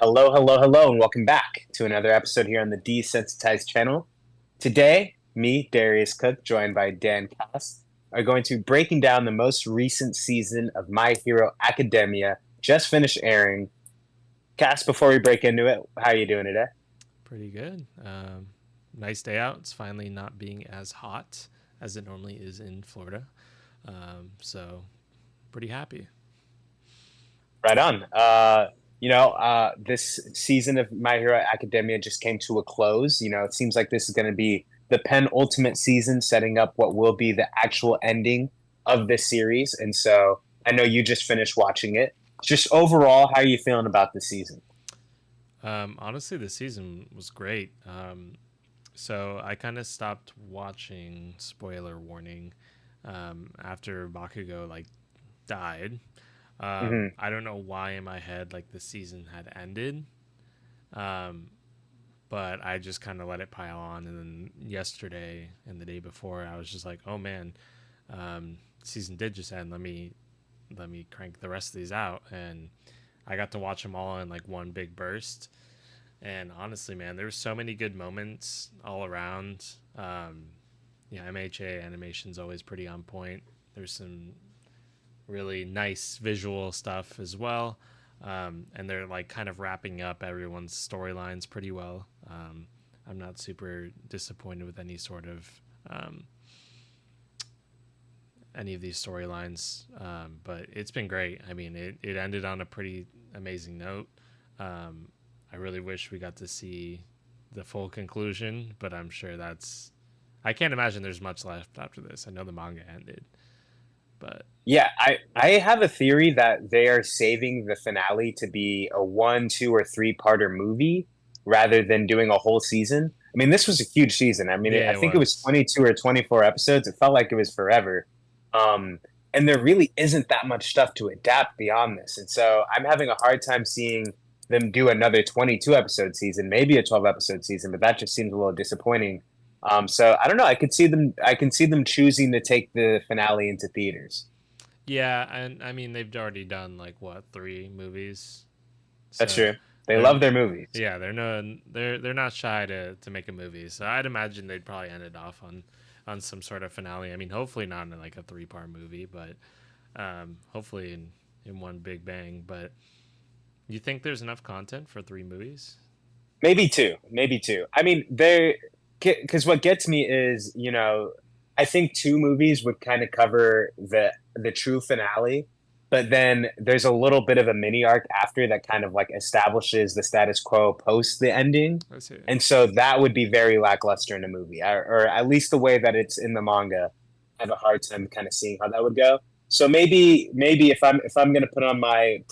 Hello, hello, hello, and welcome back to another episode here on the Desensitized channel. Today, me, Darius Cook, joined by Dan Cast, are going to be breaking down the most recent season of My Hero Academia, just finished airing. Cast, before we break into it, how are you doing today? Pretty good. Nice day out. It's finally not being as hot as it normally is in Florida. So pretty happy. Right on. This season of My Hero Academia just came to a close. It seems like this is going to be the penultimate season, setting up what will be the actual ending of this series. And so I know you just finished watching it. Just overall, how are you feeling about the season? Honestly, the season was great. So I kind of stopped watching. Spoiler warning. After Bakugo died. Hmm. I don't know why in my head the season had ended. Um, but I just kind of let it pile on, and then yesterday and the day before, I was just like, "Oh man, season did just end. Let me crank the rest of these out." And I got to watch them all in one big burst. And honestly, man, there's so many good moments all around. MHA animation's always pretty on point. There's some really nice visual stuff as well. And they're kind of wrapping up everyone's storylines pretty well. I'm not super disappointed with um, any of these storylines, but it's been great. I mean, it ended on a pretty amazing note. Um, I really wish we got to see the full conclusion, but I'm sure that's. I can't imagine there's much left after this. I know the manga ended, but Yeah, I have a theory that they are saving the finale to be a one, two, or three-parter movie rather than doing a whole season. I mean, this was a huge season. I mean, yeah, I it think it was was. 22 or 24 episodes. It felt like it was forever. Um, and there really isn't that much stuff to adapt beyond this. And so I'm having a hard time seeing them do another 22 episode season, maybe a 12 episode season, but that just seems a little disappointing. So I don't know. I can see them choosing to take the finale into theaters. Yeah, and I mean they've already done what, three movies, That's so true. They they're love their movies. yeah, they're not shy to make a movie. So I'd imagine they'd probably end it off on some sort of finale. I mean, hopefully not in a 3 part movie, but hopefully in one big bang. But you think there's enough content for 3 movies? Maybe two. Maybe two. I mean, they because what gets me is, I think two movies would kind of cover the true finale, but then there's a little bit of a mini arc after that kind of like establishes the status quo post the ending. I see. And so that would be very lackluster in a movie, or at least the way that it's in the manga. I have a hard time kind of seeing how that would go. So maybe if I'm gonna put on my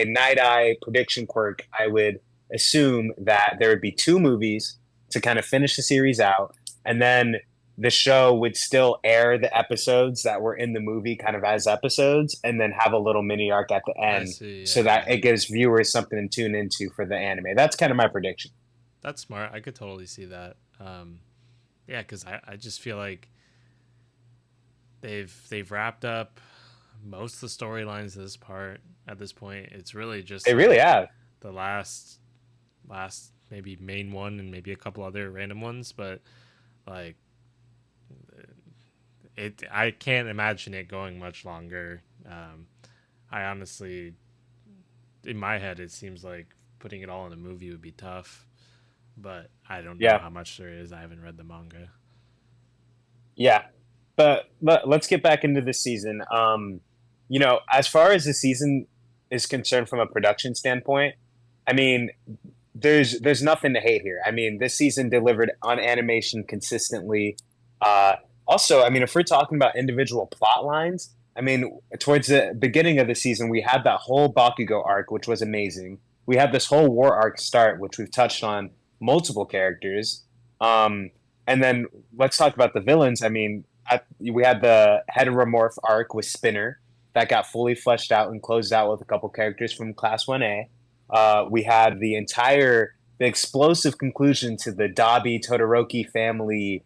night eye prediction quirk, I would assume that there would be two movies to kind of finish the series out, and then the show would still air the episodes that were in the movie kind of as episodes, and then have a little mini arc at the I end see. so Yeah, that yeah. it gives viewers something to tune into for the anime. That's kind of my prediction. That's smart. I could totally see that. Yeah, because I just feel like they've wrapped up most of the storylines at this point. It's really just They really have. the last maybe main one and maybe a couple other random ones, but like it I can't imagine it going much longer. I honestly, in my head, it seems like putting it all in a movie would be tough, but I don't know Yeah, how much there is. I haven't read the manga. yeah. But let's get back into this season. As far as the season is concerned from a production standpoint, I mean, there's nothing to hate here. I mean, this season delivered on animation consistently. Uh, Also, I mean, if we're talking about individual plot lines, I mean, towards the beginning of the season, we had that whole Bakugo arc, which was amazing. We had this whole war arc start, which we've touched on multiple characters. Um, and then let's talk about the villains. I mean, we had the heteromorph arc with Spinner that got fully fleshed out and closed out with a couple characters from Class 1A. We had the explosive conclusion to the Dabi Todoroki family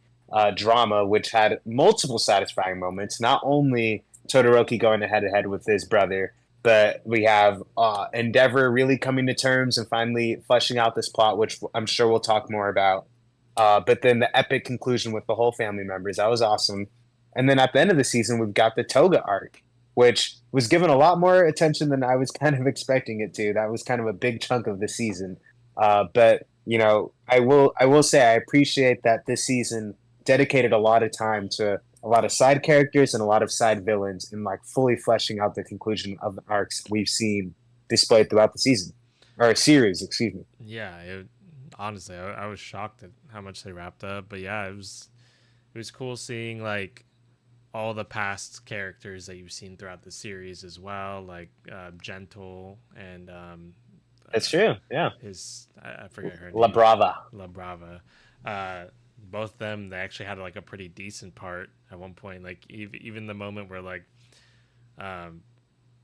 drama, which had multiple satisfying moments. Not only Todoroki going head to head with his brother, But we have Endeavor really coming to terms and finally fleshing out this plot, which I'm sure we'll talk more about. But then the epic conclusion with the whole family members, that was awesome. And then at the end of the season, we've got the Toga arc, which was given a lot more attention than I was kind of expecting it to. That was kind of a big chunk of the season. But I will say I appreciate that this season dedicated a lot of time to a lot of side characters and a lot of side villains and like fully fleshing out the conclusion of the arcs we've seen displayed throughout the season or series, excuse me. Yeah, honestly, I was shocked at how much they wrapped up. But yeah, it was cool seeing like all the past characters that you've seen throughout the series as well, like Gentle and That's true. Yeah. I forget her La name, Brava. La Brava. Uh, both of them, they actually had like a pretty decent part at one point. Like even the moment where like um,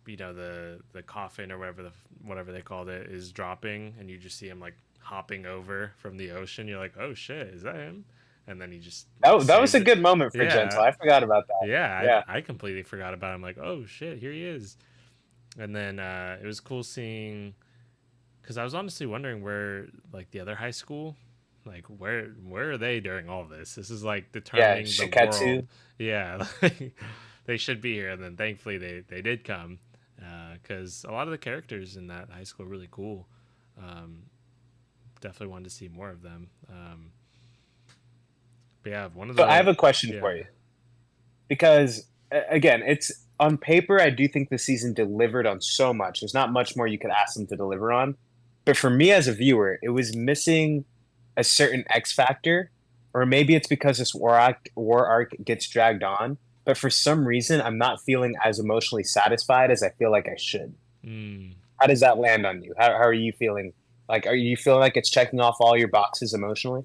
the coffin or whatever they called it is dropping, and you just see him like hopping over from the ocean. You're like, oh shit, is that him? And then he just like That was saves a it. good moment for Gentle. Yeah, I forgot about that. yeah, Yeah. I completely forgot about him. Like, oh shit, here he is. And then it was cool seeing, because I was honestly wondering where like the other high school, like where are they during all this? This is like Yeah. determining the world. Shiketsu. Yeah, like, they should be here. And then thankfully they did come, because a lot of the characters in that high school are really cool. Um, Definitely wanted to see more of them. But yeah, one of So I have the a question yeah for you because again, it's on paper. I do think the season delivered on so much. There's not much more you could ask them to deliver on. But for me as a viewer, it was missing a certain X factor, or maybe it's because this war arc gets dragged on. But for some reason, I'm not feeling as emotionally satisfied as I feel like I should. mm, How does that land on you? How are you feeling? Like, are you feeling like it's checking off all your boxes emotionally?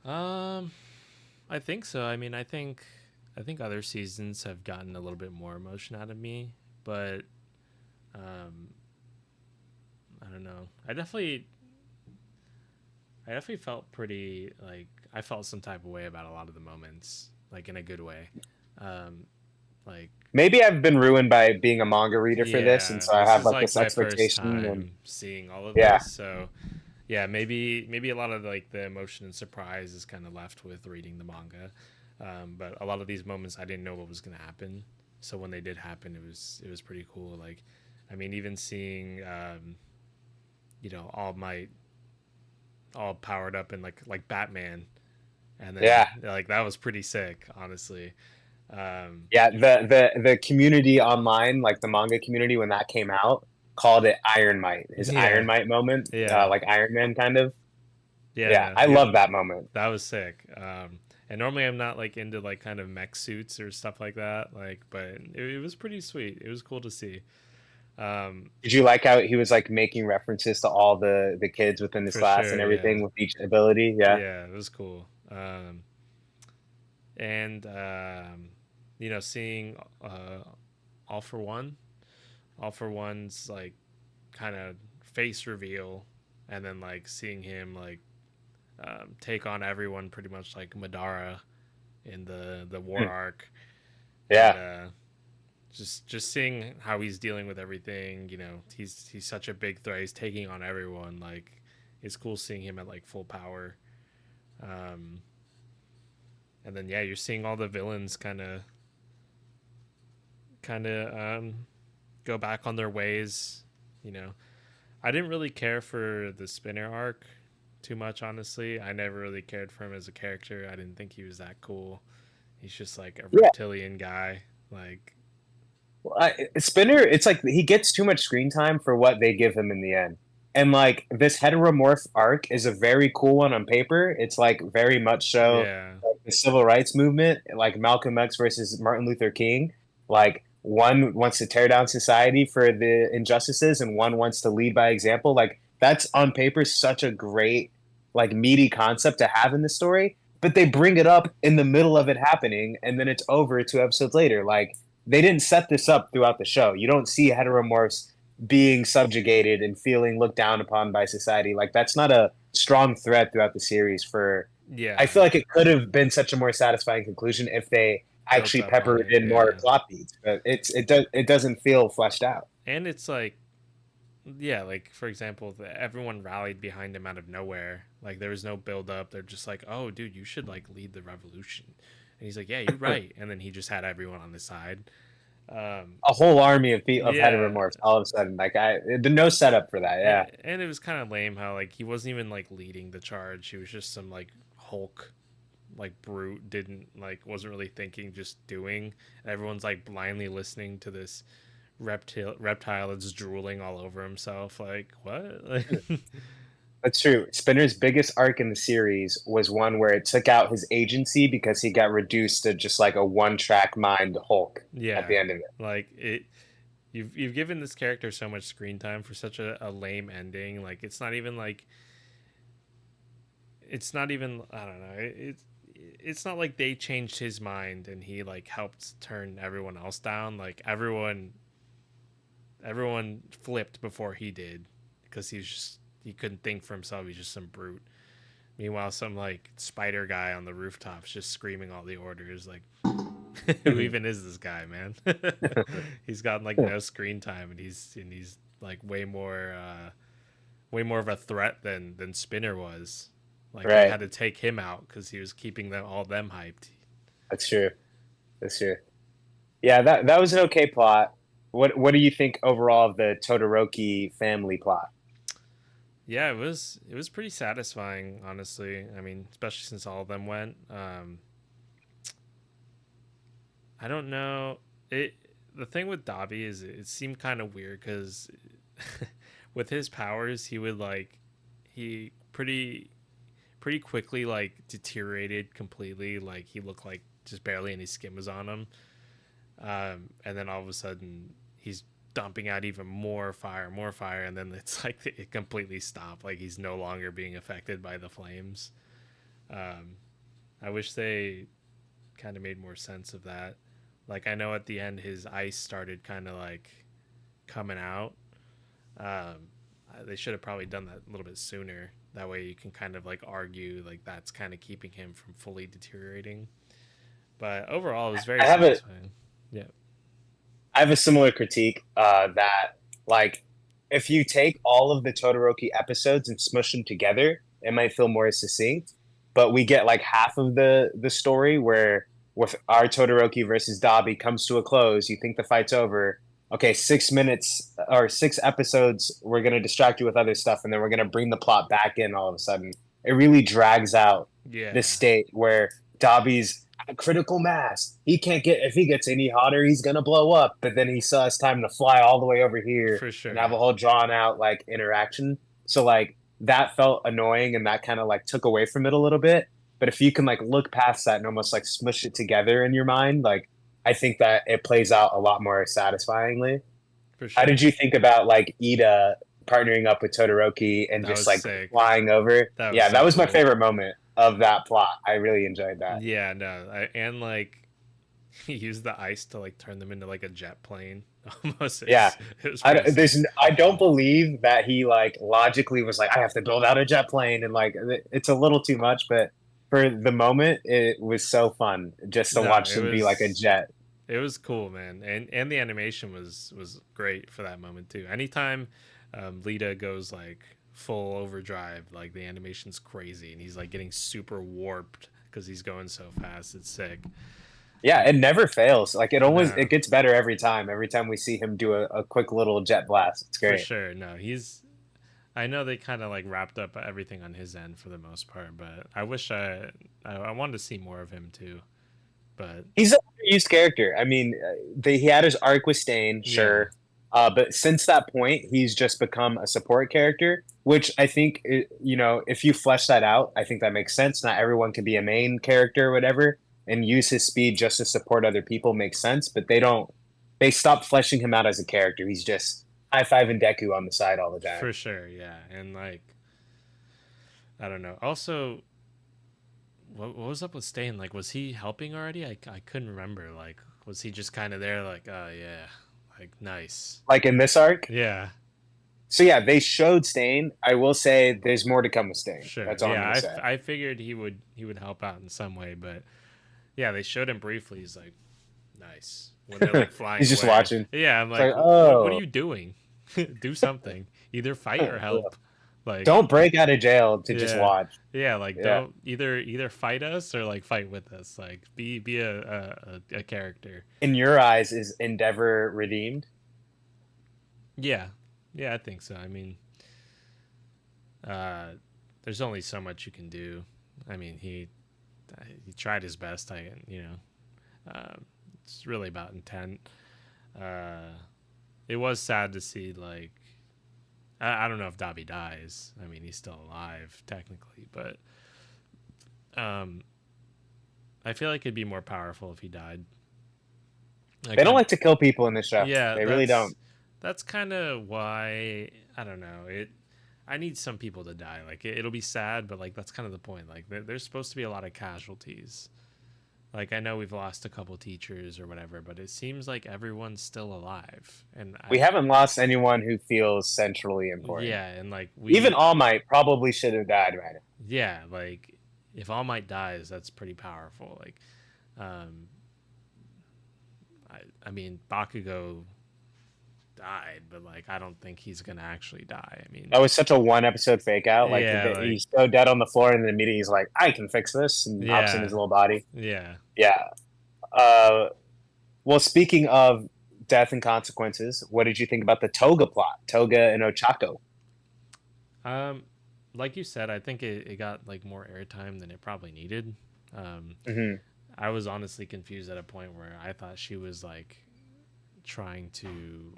um I think so. I mean, I think other seasons have gotten a little bit more emotion out of me, but um, I don't know. I definitely felt pretty like I felt some type of way about a lot of the moments, like in a good way. Um, like Maybe I've been ruined by being a manga reader for this, and yeah, so I this have is like like this my first expectation, and time seeing all of yeah, this, so yeah, maybe a lot of like the emotion and surprise is kind of left with reading the manga. But a lot of these moments I didn't know what was going to happen, so when they did happen, it was pretty cool. Like, I mean, even seeing All Might all powered up and like Batman, and then yeah, like that was pretty sick, honestly. Um, yeah. The community online, like the manga community, when that came out, called it Iron Might, his Iron yeah, Might moment, yeah, like Iron Man kind of. Yeah, yeah. I love that moment. That was sick. And normally I'm not like into like kind of mech suits or stuff like that. Like, but it was pretty sweet. It was cool to see. Um, Did you like how he was like making references to all the kids within his for class and sure. Yeah. everything with each ability? Yeah, Yeah. It was cool. And seeing all for one, all for one's like kind of face reveal, and then like seeing him like take on everyone pretty much like Madara in the war Hmm. arc, and Yeah, just seeing how he's dealing with everything. He's such a big threat. He's taking on everyone. Like, it's cool seeing him at like full power. Um, and then yeah, you're seeing all the villains kind of go back on their ways. You know, I didn't really care for the Spinner arc too much, honestly. I never really cared for him as a character. I didn't think he was that cool. He's just like a yeah. reptilian guy. Like, Spinner, it's like he gets too much screen time for what they give him in the end. And like this heteromorph arc is a very cool one on paper. It's like very much so yeah, like the civil rights movement, like Malcolm X versus Martin Luther King. Like one wants to tear down society for the injustices, and one wants to lead by example. Like that's on paper such a great, like meaty concept to have in the story. But they bring it up in the middle of it happening, and then it's over 2 episodes later. Like they didn't set this up throughout the show. You don't see heteromorphs being subjugated and feeling looked down upon by society. Like that's not a strong thread throughout the series for I yeah, feel like it could have been such a more satisfying conclusion if they built actually up on peppered it. in more Yeah, plot beats, but it doesn't feel fleshed out. and it's like, yeah, like for example, everyone rallied behind him out of nowhere. Like there was no build up. They're just like, "Oh, dude, you should like lead the revolution," and he's like, "Yeah, you're right." And then he just had everyone on his side. Um, A whole army of yeah, heteromorphs all of a sudden. Like the no setup for that. Yeah. and it was kind of lame how like he wasn't even like leading the charge. He was just some like Hulk like brute, didn't like wasn't really thinking, just doing. And everyone's like blindly listening to this reptile that's drooling all over himself. Like what? Like, That's true. Spinner's biggest arc in the series was one where it took out his agency because he got reduced to just like a one-track mind Hulk at yeah, the end of it. like it. You've given this character so much screen time for such a lame ending. Like it's not even I don't know. It's not like they changed his mind and he like helped turn everyone else down. Like everyone flipped before he did because he couldn't think for himself. He's just some brute. Meanwhile, some like spider guy on the rooftops just screaming all the orders. Like, who even is this guy, man? He's gotten like no screen time, and he's like way more of a threat than Spinner was. Like they Right. had to take him out because he was keeping them hyped. That's true. That's true. Yeah, that was an okay plot. What do you think overall of the Todoroki family plot? Yeah, it was pretty satisfying, honestly. I mean, especially since all of them went. I don't know. It The thing with Dobby is it seemed kind of weird because with his powers, he would like he pretty quickly like deteriorated completely. Like he looked like just barely any skin was on him. And then all of a sudden he's dumping out even more fire, and then it's like it completely stopped. Like he's no longer being affected by the flames. Um, I wish they kind of made more sense of that. Like I know at the end his ice started kind of like coming out. Um, they should have probably done that a little bit sooner. That way you can kind of like argue like that's kind of keeping him from fully deteriorating. But overall, it was very I have a satisfying. Yeah. I have a similar critique that like if you take all of the Todoroki episodes and smush them together, it might feel more succinct. But we get like half of the story where with our Todoroki versus Dabi comes to a close. You think the fight's over. Okay, 6 minutes or 6 episodes, we're gonna distract you with other stuff, and then we're gonna bring the plot back in all of a sudden. It really drags out Yeah, this state where Dabi's critical mass. He can't get if he gets any hotter, he's gonna blow up. But then he still has time to fly all the way over here for and have sure. a whole drawn out like interaction. So like that felt annoying and that kind of like took away from it a little bit. But if you can like look past that and almost like smush it together in your mind, like I think that it plays out a lot more satisfyingly. For How sure. did you think about like Ida partnering up with Todoroki and That just was like sick. flying over? That was Yeah, that so was my cool. favorite moment of that plot. I really enjoyed that. Yeah, no. And like he used the ice to like turn them into like a jet plane. Almost Yeah. it was pretty sick. I don't believe that he like logically was like I have to build out a jet plane and like it's a little too much, but for the moment it was so fun just to No, watch them be like a jet. it was cool, man. And the animation was great for that moment too. Anytime Lita goes like full overdrive, like the animation's crazy and he's like getting super warped because he's going so fast. It's sick. Yeah, it never fails. Like No, it gets better every time. Every time we see him do a quick little jet blast. It's for great. sure. No, he's I know they kind of like wrapped up everything on his end for the most part, but I wish I wanted to see more of him too. But He's an underused character. I mean, he had his arc with Stain, yeah, sure, but since that point, he's just become a support character. Which I think, you know, if you flesh that out, I think that makes sense. Not everyone can be a main character or whatever, and use his speed just to support other people makes sense. But they don't. They stop fleshing him out as a character. He's just high five and Deku on the side all the time. for sure, yeah. And like I don't know. Also, what was up with Stain? Like, was he helping already? I couldn't remember. Like, was he just kind of there? Like, oh yeah, like nice. Like in this arc. Yeah, So yeah, they showed Stain. I will say there's more to come with Stain. sure. That's all I'm Yeah, gonna say. I figured he would help out in some way, but Yeah, they showed him briefly. He's like, nice. When they're like flying He's just away. watching. Yeah, I'm It's like, like, what are oh, you doing? Do something. Either fight or help. Like, don't break out of jail to just yeah, watch. yeah. Like, Yeah. don't either fight us or like fight with us. Like, be a character. In your eyes, is Endeavor redeemed? Yeah, yeah. I think so. I mean, uh, there's only so much you can do. I mean, he tried his best. It's really about intent. Uh, it was sad to see like I don't know if Dobby dies. I mean, he's still alive technically, but um, I feel like it'd be more powerful if he died. They Like don't I'm, like to kill people in this show. yeah, They really don't. that's kind of why I don't know it. I need some people to die. Like it'll be sad, but like that's kind of the point. Like there's supposed to be a lot of casualties. Like I know we've lost a couple teachers or whatever, but it seems like everyone's still alive. And We haven't lost anyone who feels centrally important. yeah, and like Even we All Might probably should have died right now. yeah, like if All Might dies, that's pretty powerful. Like um I mean Bakugo died, but like I don't think he's gonna actually die. I mean That was such a one episode fake out. Like yeah, like he's so dead on the floor, and then immediately he's like, "I can fix this," and hops in his yeah, little body. yeah. Yeah. Uh, well, speaking of death and consequences, what did you think about the Toga plot? Toga and Ochako. Um like you said, I think it got like more airtime than it probably needed. Um Hmm. I was honestly confused at a point where I thought she was like trying to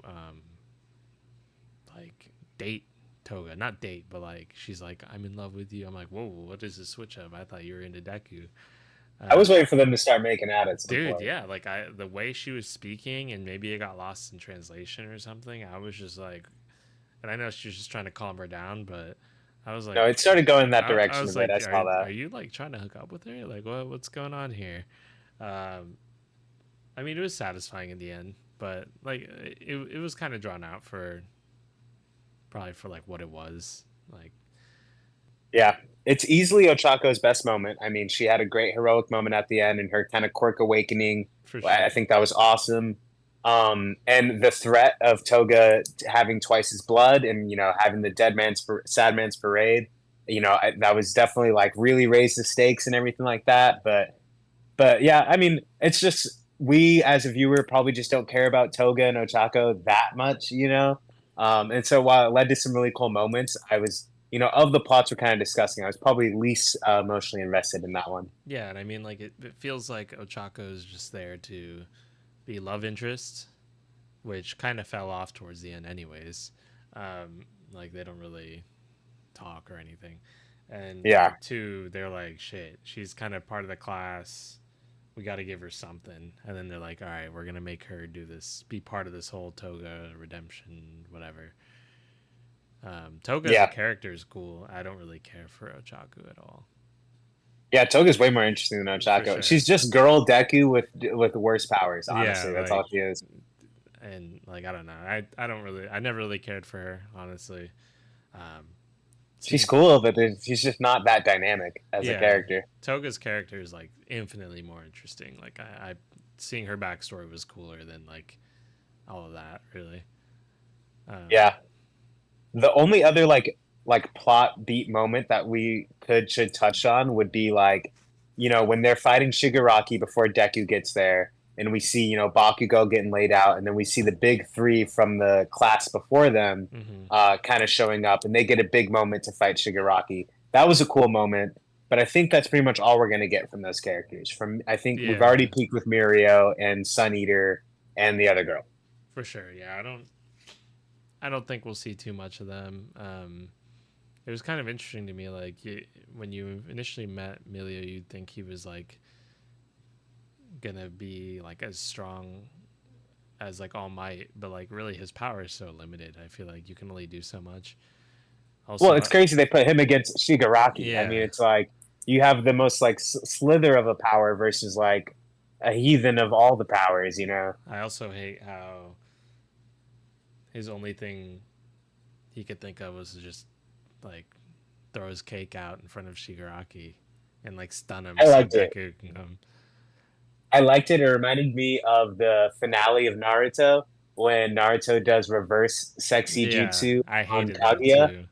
like date Toga, not date, but like she's like, I'm in love with you. I'm like, whoa, what is this switch up? I thought you were into Deku. I was Uh, waiting for them to start making out at some dude, point. yeah, like the way she was speaking, and maybe it got lost in translation or something. I was just like, and I know she was just trying to calm her down, but I was No, like, it started going that I direction a was bit. I like, saw that. are you like trying to hook up with her? Like, what's going on here? Um, I mean, it was satisfying in the end, but like it was kind of drawn out for probably for like what it was. Like, Yeah, it's easily Ochako's best moment. I mean, she had a great heroic moment at the end, and her kind of quirk awakening. for I sure. think that was awesome. And the threat of Toga having twice his blood, and having the sad man's parade. That was definitely like really raised the stakes and everything like that. But yeah, I mean, it's just we as a viewer probably just don't care about Toga and Ochako that much. And so while it led to some really cool moments, I was, of the plots we're kind of discussing, I was probably least emotionally invested in that one. Yeah, and I mean, like it feels like Ochako is just there to be love interest, which kind of fell off towards the end, anyways. Like they don't really talk or anything, and Yeah, two, they're like, shit, she's kind of part of the class. We got to give her something, and then they're like, all right, we're gonna make her do this, be part of this whole Toga redemption, whatever. Toga as a yeah, character is cool. I don't really care for Ochaku at all, yeah. Toga's way more interesting than for Ochako. sure. She's just girl Deku with worse powers. Yeah, Honestly, that's all like, she is. and like I don't know. I don't really. I never really cared for her, honestly. Um, She's seeing, cool, but she's just not that dynamic as a yeah, character. Toga's character is like infinitely more interesting. Like I seeing her backstory was cooler than like all of that, really. Um, Yeah. The only other like plot beat moment that we should touch on would be like, when they're fighting Shigaraki before Deku gets there, and we see, Bakugo getting laid out, and then we see the big three from the class before them hmm kind of showing up, and they get a big moment to fight Shigaraki. That was a cool moment, but I think that's pretty much all we're gonna get from those characters. I think we've already Yeah, peaked with Mirio and Sun Eater and the other girl. for sure. Yeah, I don't think we'll see too much of them. It was kind of interesting to me, like when you initially met Milio, you'd think he was like gonna be like as strong as like All Might, but like really his power is so limited. I feel like you can only do so much. Well, Also, it's crazy they put him against Shigaraki. I mean, yeah, it's like you have the most like slither of a power versus like a heathen of all the powers. I also hate how his only thing he could think of was to just like throw his cake out in front of Shigaraki and like stun him I so liked it. Deku can come. I liked it. It reminded me of the finale of Naruto when Naruto does reverse sexy Yeah, jutsu I on hated that Kaguya. too.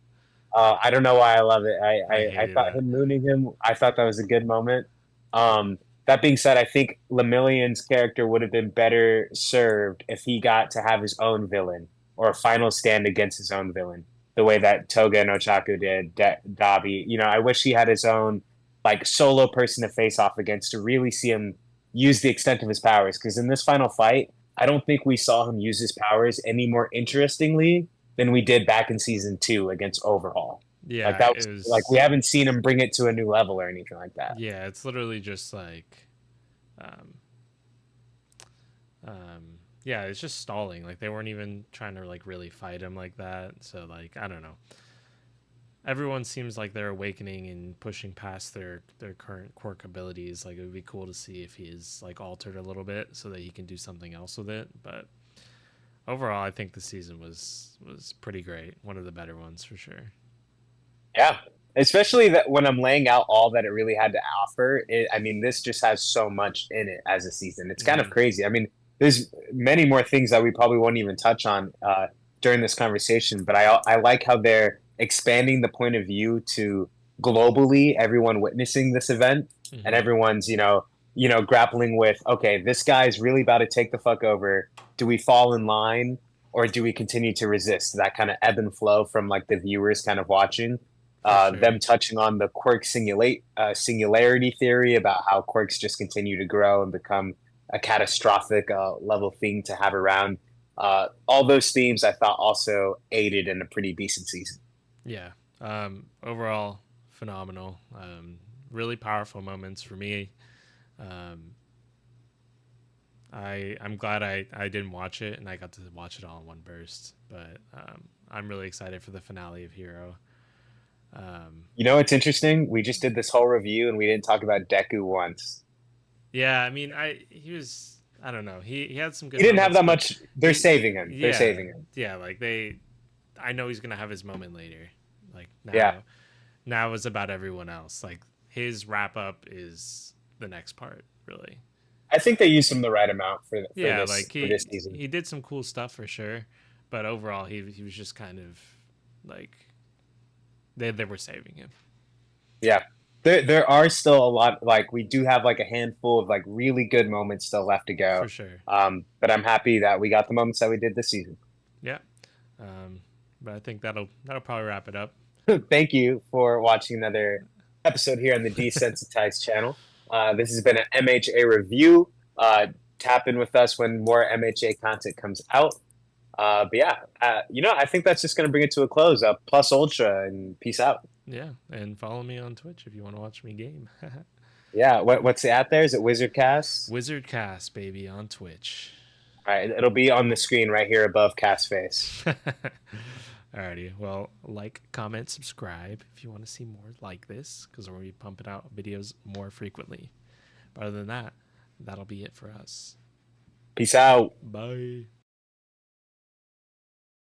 I don't know why I love it. I I hated thought that. him mooning him, I thought that was a good moment. That being said, I think Lemillion's character would have been better served if he got to have his own villain or a final stand against his own villain, the way that Toga and Ochaku did, Dabi. I wish he had his own like solo person to face off against to really see him use the extent of his powers. Because in this final fight, I don't think we saw him use his powers any more interestingly than we did back in season two against Overhaul. Like Yeah, that it was like we was. haven't seen him bring it to a new level or anything like that. Yeah, it's literally just like, um, yeah, it's just stalling. Like they weren't even trying to like really fight him like that. So like I don't know. Everyone seems like they're awakening and pushing past their current quirk abilities. Like it would be cool to see if he is like altered a little bit so that he can do something else with it. But overall, I think the season was pretty great. One of the better ones for sure. Yeah, especially that when I'm laying out all that it really had to offer. I mean, this just has so much in it as a season. It's kind of Mm-hmm. crazy. I mean, there's many more things that we probably won't even touch on during this conversation, but I like how they're expanding the point of view to globally everyone witnessing this event and Mm-hmm. everyone's grappling with, okay, this guy's really about to take the fuck over. Do we fall in line or do we continue to resist? That kind of ebb and flow from like the viewers kind of watching. For sure. Them touching on the singularity theory about how quirks just continue to grow and become a catastrophic level thing to have around. All those themes I thought also aided in a pretty decent season. Yeah. Overall, phenomenal. Really powerful moments for me. Um, I'm glad I didn't watch it and I got to watch it all in one burst. But I'm really excited for the finale of Hero. Um, You know, it's interesting. We just did this whole review and we didn't talk about Deku once. yeah, I mean, he was I don't know. He had some He good didn't have moments, that but much. They're he saving him. They're yeah saving him. yeah like they I know he's gonna have his moment later. Like Yeah. now it's about everyone else. Like his wrap up is the next part really. I think they used him the right amount for Yeah, this like for this season. he did some cool stuff for sure, but overall he was just kind of like they were saving him Yeah. There are still a lot like we do have like a handful of like really good moments still left to go. for sure. But I'm happy that we got the moments that we did this season. Yeah, um, but I think that'll probably wrap it up. Thank you for watching another episode here on the Desensitized channel. This has been an MHA review. Tap in with us when more MHA content comes out. But yeah, I think that's just going to bring it to a close. Plus Ultra and peace out. Yeah, and follow me on Twitch if you want to watch me game. Yeah, what's it out there? Is it Wizardcast? Wizard Cast, baby, on Twitch. All right, it'll be on the screen right here above Cast Face. Alrighty, well, like, comment, subscribe if you want to see more like this, because we're going to be pumping out videos more frequently. But other than that, that'll be it for us. Peace out. Bye.